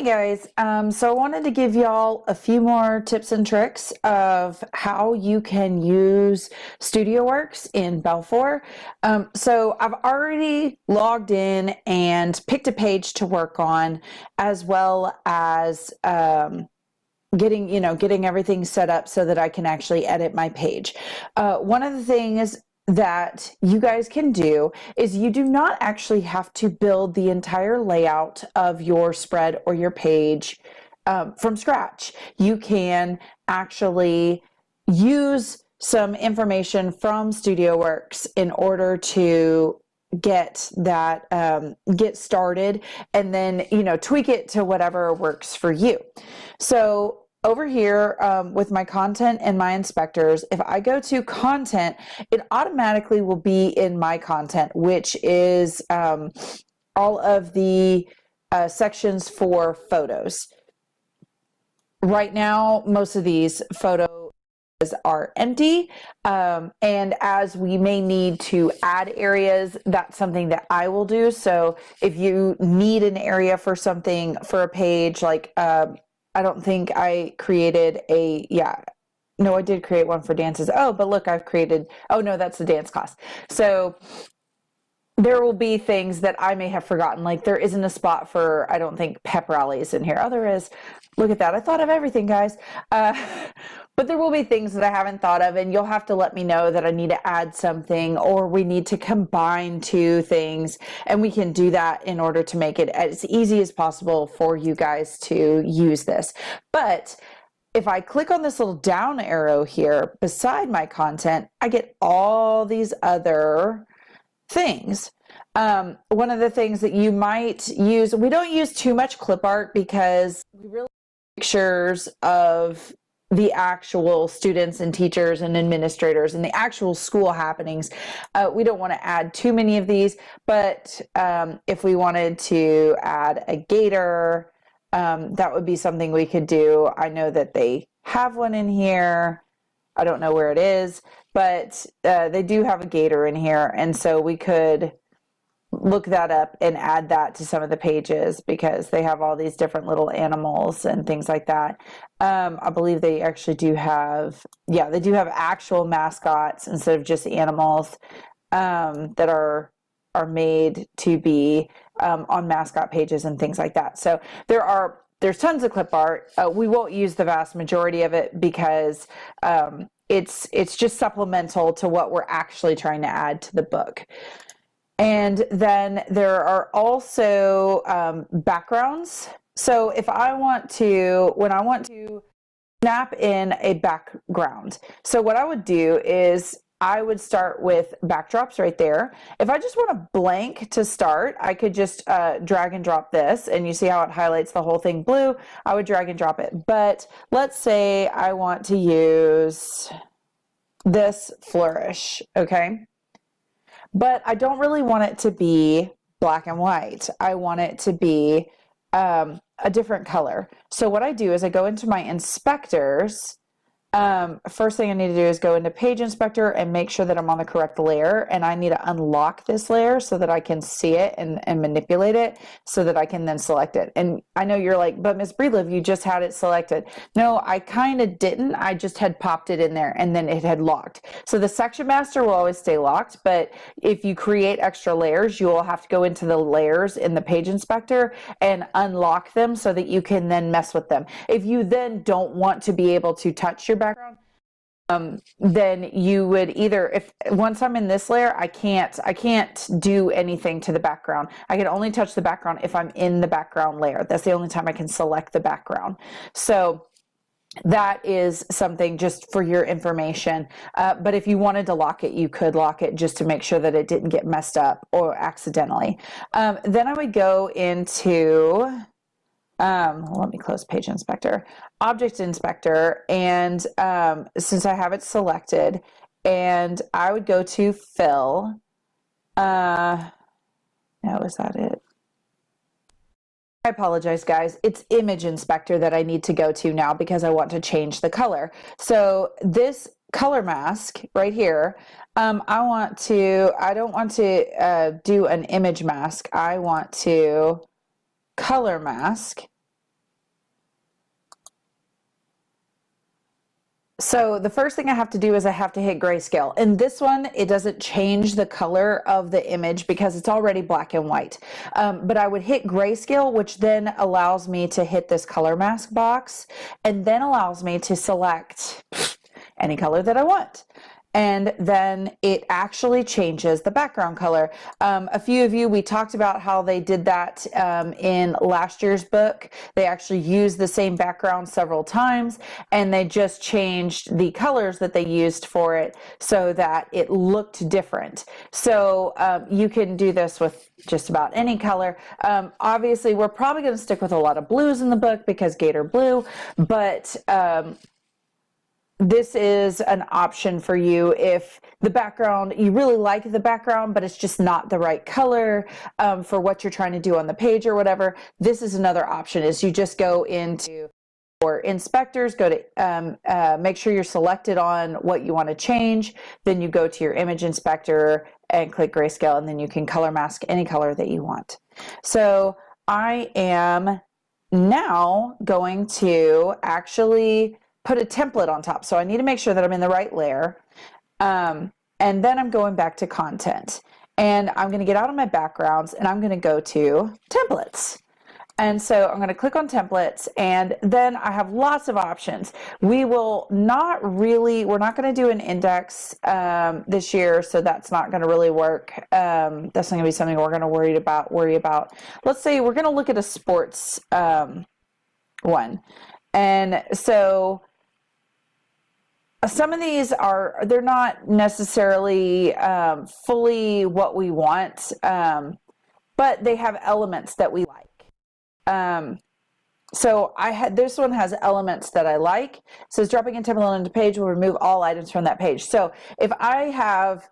Guys, so I wanted to give y'all a few more tips and tricks of how you can use StudioWorks in Balfour. So I've already logged in and picked a page to work on, as well as getting everything set up so that I can actually edit my page. One of the things that you guys can do is you do not actually have to build the entire layout of your spread or your page from scratch. You can actually use some information from StudioWorks in order to get started, and then tweak it to whatever works for you. So over here with my content and my inspectors, if I go to content, it automatically will be in my content, which is all of the sections for photos. Right now, most of these photos are empty, and as we may need to add areas, that's something that I will do. So if you need an area for something for a page, like I don't think I created I did create one for dances. Oh, but look, oh no, that's the dance class. So there will be things that I may have forgotten, like there isn't a spot for, I don't think, pep rallies in here. Oh, there is. Look at that. I thought of everything, guys. But there will be things that I haven't thought of, and you'll have to let me know that I need to add something, or we need to combine two things, and we can do that in order to make it as easy as possible for you guys to use this. But if I click on this little down arrow here beside my content, I get all these other things. One of the things that you might use, we don't use too much clip art because we really like pictures of the actual students and teachers and administrators and the actual school happenings. We don't want to add too many of these, but if we wanted to add a gator, that would be something we could do. I know that they have one in here. I don't know where it is, but they do have a gator in here, and so we could look that up and add that to some of the pages because they have all these different little animals and things like that. I believe they actually do have, they do have actual mascots instead of just animals that are made to be on mascot pages and things like that. So there's tons of clip art. We won't use the vast majority of it because it's just supplemental to what we're actually trying to add to the book. And then there are also backgrounds. So when I want to snap in a background, so what I would do is I would start with backdrops right there. If I just want a blank to start, I could just drag and drop this, and you see how it highlights the whole thing blue. I would drag and drop it. But let's say I want to use this flourish, okay? But I don't really want it to be black and white. I want it to be a different color. So what I do is I go into my inspectors. First thing I need to do is go into Page Inspector and make sure that I'm on the correct layer, and I need to unlock this layer so that I can see it and manipulate it so that I can then select it. And I know you're like, but Ms. Breedlove, you just had it selected. No, I kind of didn't. I just had popped it in there and then it had locked. So the section master will always stay locked, but if you create extra layers, you will have to go into the layers in the Page Inspector and unlock them so that you can then mess with them. If you then don't want to be able to touch your background, then you would once I'm in this layer, I can't do anything to the background. I can only touch the background if I'm in the background layer. That's the only time I can select the background. So that is something just for your information. But if you wanted to lock it, you could lock it just to make sure that it didn't get messed up or accidentally. Then I would go into let me close Page Inspector, Object Inspector, and since I have it selected, and I would go to Fill. No, is that it? I apologize, guys. It's Image Inspector that I need to go to now because I want to change the color. So this color mask right here, I don't want to do an image mask. I want to color mask, So the first thing I have to do is I have to hit grayscale. In this one, it doesn't change the color of the image because it's already black and white. But I would hit grayscale, which then allows me to hit this color mask box and then allows me to select any color that I want. And then it actually changes the background color. A few of you, we talked about how they did that in last year's book. They actually used the same background several times, and they just changed the colors that they used for it so that it looked different. So you can do this with just about any color. Obviously, we're probably going to stick with a lot of blues in the book because Gator Blue, but this is an option for you if the background, you really like the background, but it's just not the right color for what you're trying to do on the page or whatever. This is another option, is you just go into your inspectors, go to make sure you're selected on what you want to change. Then you go to your image inspector and click grayscale, and then you can color mask any color that you want. So I am now going to actually put a template on top. So I need to make sure that I'm in the right layer. And then I'm going back to content. And I'm going to get out of my backgrounds and I'm going to go to templates. And so I'm going to click on templates, and then I have lots of options. We're not going to do an index this year, so that's not going to really work. That's not going to be something we're going to worry about. Let's say we're going to look at a sports one. And so some of these they're not necessarily fully what we want, but they have elements that we like. So this one has elements that I like. It says dropping a template on the page will remove all items from that page. So if I have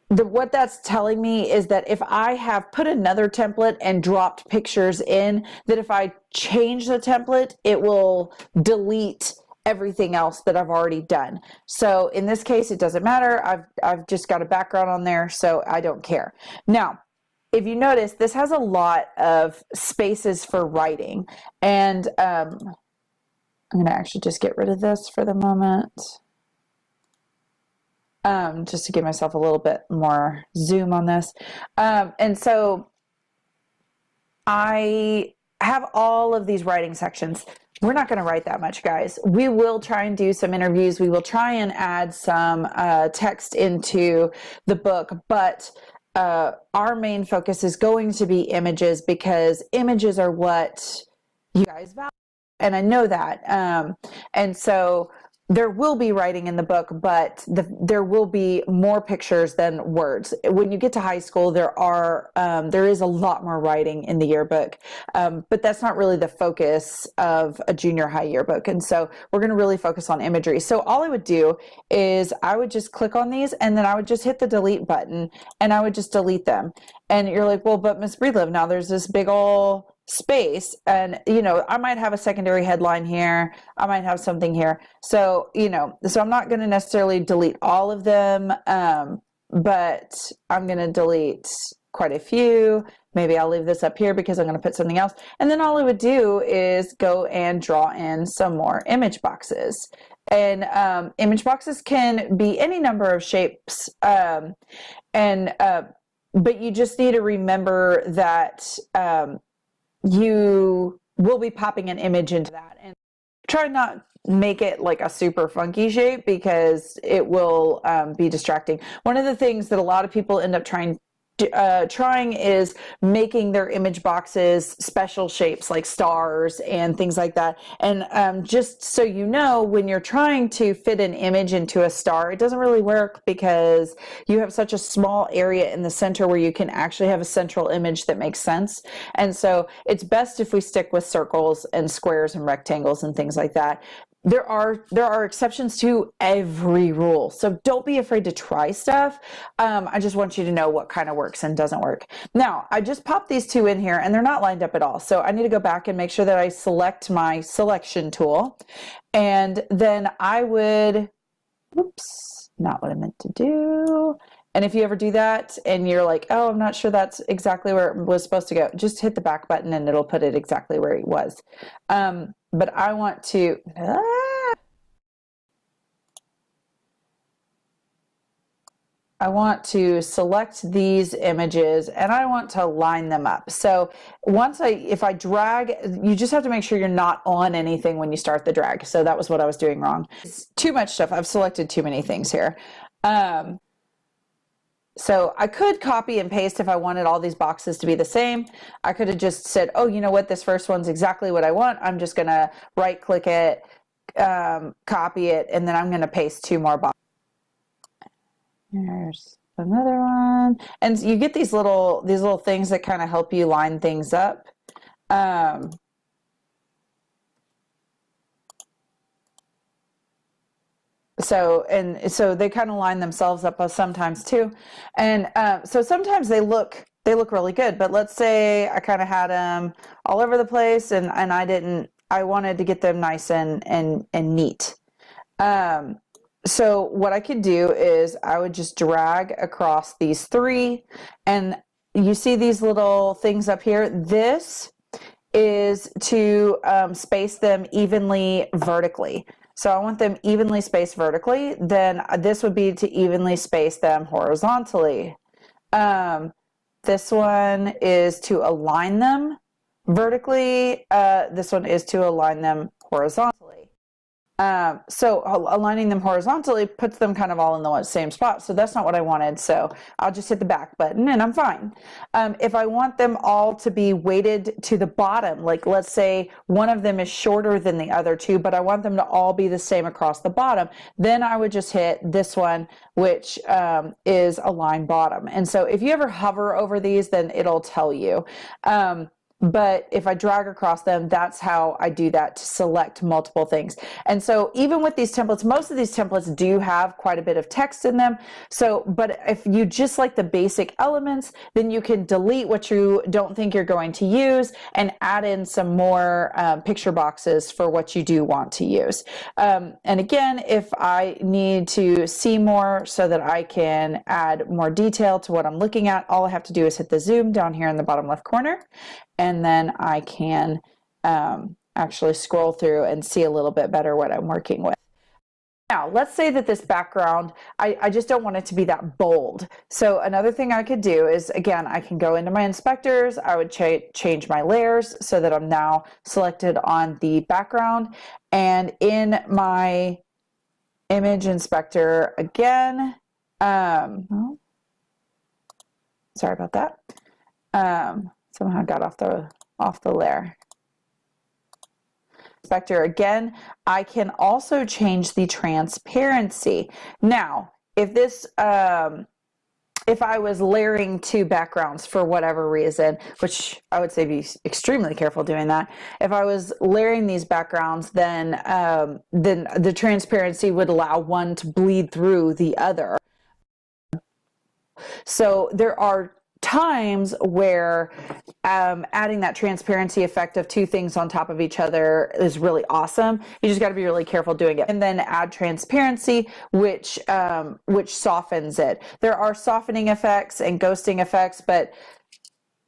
what that's telling me is that if I have put another template and dropped pictures in, that if I change the template, it will delete everything else that I've already done. So in this case, it doesn't matter. I've just got a background on there, so I don't care. Now, if you notice, this has a lot of spaces for writing, and I'm going to actually just get rid of this for the moment. Just to give myself a little bit more zoom on this. And so I have all of these writing sections. We're not going to write that much, guys. We will try and do some interviews. We will try and add some text into the book, but our main focus is going to be images, because images are what you guys value. And I know that. And so there will be writing in the book, but there will be more pictures than words. When you get to high school, there is a lot more writing in the yearbook, but that's not really the focus of a junior high yearbook. And so we're going to really focus on imagery. So all I would do is I would just click on these, and then I would just hit the delete button, and I would just delete them. And you're like, well, but Miss Breedlove, now there's this big old space, and I might have a secondary headline here, I might have something here, so so I'm not going to necessarily delete all of them, but I'm going to delete quite a few. Maybe I'll leave this up here because I'm going to put something else, and then all I would do is go and draw in some more image boxes. And image boxes can be any number of shapes, but you just need to remember that you will be popping an image into that, and try not make it like a super funky shape, because it will be distracting. One of the things that a lot of people end up trying is making their image boxes special shapes like stars and things like that. And just so you know, when you're trying to fit an image into a star, it doesn't really work, because you have such a small area in the center where you can actually have a central image that makes sense. And so it's best if we stick with circles and squares and rectangles and things like that. There are exceptions to every rule, so don't be afraid to try stuff. I just want you to know what kind of works and doesn't work. Now, I just popped these two in here, and they're not lined up at all, so I need to go back and make sure that I select my selection tool, and then I would, oops, not what I meant to do. And if you ever do that and you're like, oh, I'm not sure that's exactly where it was supposed to go, just hit the back button and it'll put it exactly where it was. But I want to, I want to select these images and I want to line them up. So if I drag, you just have to make sure you're not on anything when you start the drag. So that was what I was doing wrong. It's too much stuff. I've selected too many things here. So I could copy and paste if I wanted all these boxes to be the same. I could have just said, oh, you know what, this first one's exactly what I want. I'm just gonna right click it, copy it, and then I'm gonna paste 2 more boxes. There's another one. And you get these little things that kind of help you line things up. So they kind of line themselves up sometimes too. And so sometimes they look really good, but let's say I kind of had them all over the place and I wanted to get them nice and neat. So what I could do is I would just drag across these 3, and you see these little things up here. This is to space them evenly vertically. So I want them evenly spaced vertically. Then this would be to evenly space them horizontally. This one is to align them vertically. This one is to align them horizontally. So aligning them horizontally puts them kind of all in the same spot. So that's not what I wanted. So I'll just hit the back button and I'm fine. If I want them all to be weighted to the bottom, like let's say one of them is shorter than the other 2, but I want them to all be the same across the bottom, then I would just hit this one, which is align bottom. And so if you ever hover over these, then it'll tell you. But if I drag across them, that's how I do that, to select multiple things. And so even with these templates, most of these templates do have quite a bit of text in them. So, but if you just like the basic elements, then you can delete what you don't think you're going to use and add in some more picture boxes for what you do want to use. And again, if I need to see more so that I can add more detail to what I'm looking at, all I have to do is hit the zoom down here in the bottom left corner. And then I can actually scroll through and see a little bit better what I'm working with. Now, let's say that this background, I just don't want it to be that bold. So another thing I could do is, again, I can go into my inspectors. I would change my layers so that I'm now selected on the background. And in my image inspector, again, sorry about that. Somehow got off the layer. Inspector again, I can also change the transparency. Now, if this if I was layering 2 backgrounds for whatever reason, which I would say be extremely careful doing that. If I was layering these backgrounds, then the transparency would allow one to bleed through the other. So there are times where adding that transparency effect of 2 things on top of each other is really awesome. You just got to be really careful doing it. And then add transparency, which softens it. There are softening effects and ghosting effects, but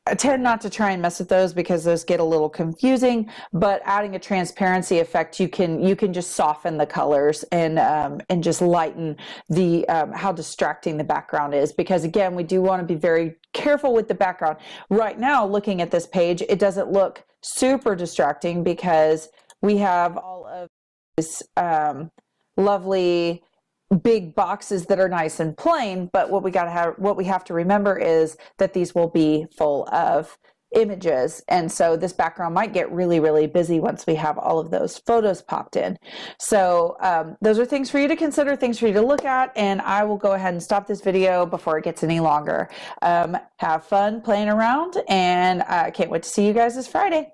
I tend not to try and mess with those because those get a little confusing. But adding a transparency effect, you can just soften the colors and just lighten the how distracting the background is. Because again, we do want to be very careful with the background. Right now, looking at this page, it doesn't look super distracting because we have all of these lovely big boxes that are nice and plain, but what we have to remember is that these will be full of images, and so this background might get really, really busy once we have all of those photos popped in. So those are things for you to consider, things for you to look at, and I will go ahead and stop this video before it gets any longer. Have fun playing around, and I can't wait to see you guys this Friday.